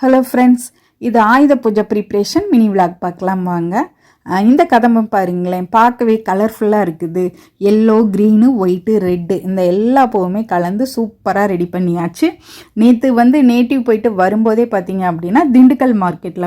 Hello friends, இது ஆயுத பூஜை ப்ரிப்ரேஷன் மினி விளாக் பார்க்கலாம் வாங்க. இந்த கதம்பம் பாருங்களேன், பார்க்கவே கலர்ஃபுல்லாக இருக்குது. எல்லோ, க்ரீனு, ஒயிட்டு, ரெட்டு இந்த எல்லா பூவுமே கலந்து சூப்பராக ரெடி பண்ணியாச்சு. நேற்று நேட்டிவ் போயிட்டு வரும்போதே பார்த்தீங்க அப்படின்னா திண்டுக்கல் மார்க்கெட்டில்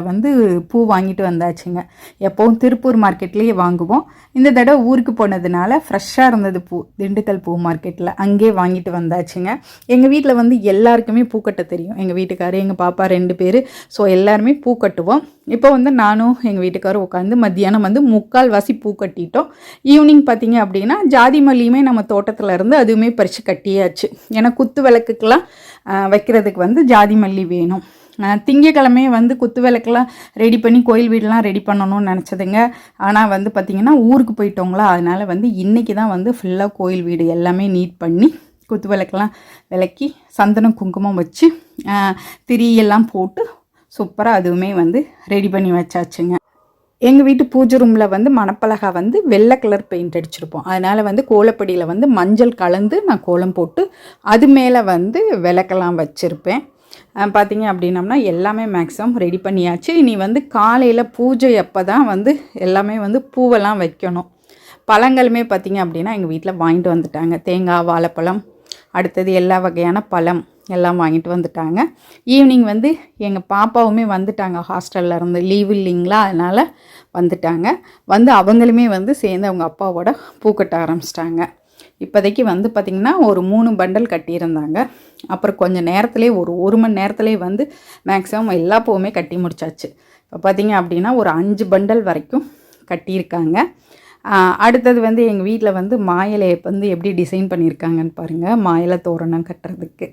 பூ வாங்கிட்டு வந்தாச்சுங்க. எப்போவும் திருப்பூர் மார்க்கெட்லேயே வாங்குவோம். இந்த தடவை ஊருக்கு போனதுனால ஃப்ரெஷ்ஷாக இருந்தது பூ திண்டுக்கல் பூ மார்க்கெட்டில், அங்கேயே வாங்கிட்டு வந்தாச்சுங்க. எங்கள் வீட்டில் எல்லாருக்குமே பூ கட்ட தெரியும். எங்கள் வீட்டுக்காரர், எங்கள் பாப்பா 2 பேர். ஸோ எல்லாருமே பூ கட்டுவோம். இப்போ நானும் எங்கள் வீட்டுக்காரரும் உட்காந்து மத்தியானம் 3/4 பூ கட்டிட்டோம். ஈவினிங் பார்த்தீங்க அப்படின்னா ஜாதி மல்லியுமே நம்ம தோட்டத்தில் இருந்து அதுவுமே பறித்து கட்டியாச்சு. ஏன்னா குத்து விளக்குக்கெல்லாம் வைக்கிறதுக்கு ஜாதி மல்லி வேணும். திங்கக்கிழமை குத்து விளக்கெல்லாம் ரெடி பண்ணி கோயில் வீடெலாம் ரெடி பண்ணணும்னு நினச்சதுங்க. ஆனால் பார்த்திங்கன்னா ஊருக்கு போயிட்டோங்களா, அதனால் இன்றைக்கி தான் ஃபுல்லாக கோயில் வீடு எல்லாமே நீட் பண்ணி குத்து விளக்கெல்லாம் விளக்கி சந்தனம் குங்குமம் வச்சு திரியெல்லாம் போட்டு சூப்பராக அதுவுமே ரெடி பண்ணி வச்சாச்சுங்க. எங்கள் வீட்டு பூஜை ரூமில் மணப்பலகா வெள்ளை கலர் பெயிண்ட் அடிச்சிருப்போம். அதனால் கோலப்படியில் மஞ்சள் கலந்து நான் கோலம் போட்டு அது மேலே விளக்கெல்லாம் வச்சுருப்பேன். பார்த்திங்க அப்படின்னம்னா எல்லாமே மேக்ஸிமம் ரெடி பண்ணியாச்சு. இனி காலையில் பூஜை அப்போ தான் எல்லாமே பூவெல்லாம் வைக்கணும். பழங்களுமே பார்த்திங்க அப்படின்னா எங்கள் வீட்டில் வாங்கிட்டு வந்துட்டாங்க. தேங்காய், வாழைப்பழம், அடுத்தது எல்லா வகையான பழம் எல்லாம் வாங்கிட்டு வந்துட்டாங்க. ஈவினிங் எங்கள் பாப்பாவுமே வந்துட்டாங்க. ஹாஸ்டலில் இருந்து லீவ் இல்லைங்களா, அதனால் வந்துட்டாங்க. அவங்களுமே சேர்ந்து அவங்க அப்பாவோட பூ கட்ட ஆரம்பிச்சிட்டாங்க. இப்போதைக்கு பார்த்திங்கன்னா ஒரு 3 பண்டல் கட்டியிருந்தாங்க. அப்புறம் கொஞ்சம் நேரத்துலேயே ஒரு மணி நேரத்துலேயே மேக்ஸிமம் எல்லா பூவுமே கட்டி முடிச்சாச்சு. இப்போ பார்த்திங்க அப்படின்னா ஒரு 5 பண்டல் வரைக்கும் கட்டியிருக்காங்க. அடுத்தது எங்கள் வீட்டில் மாயிலை எப்படி டிசைன் பண்ணியிருக்காங்கன்னு பாருங்கள். மாயிலை தோரணம் கட்டுறதுக்கு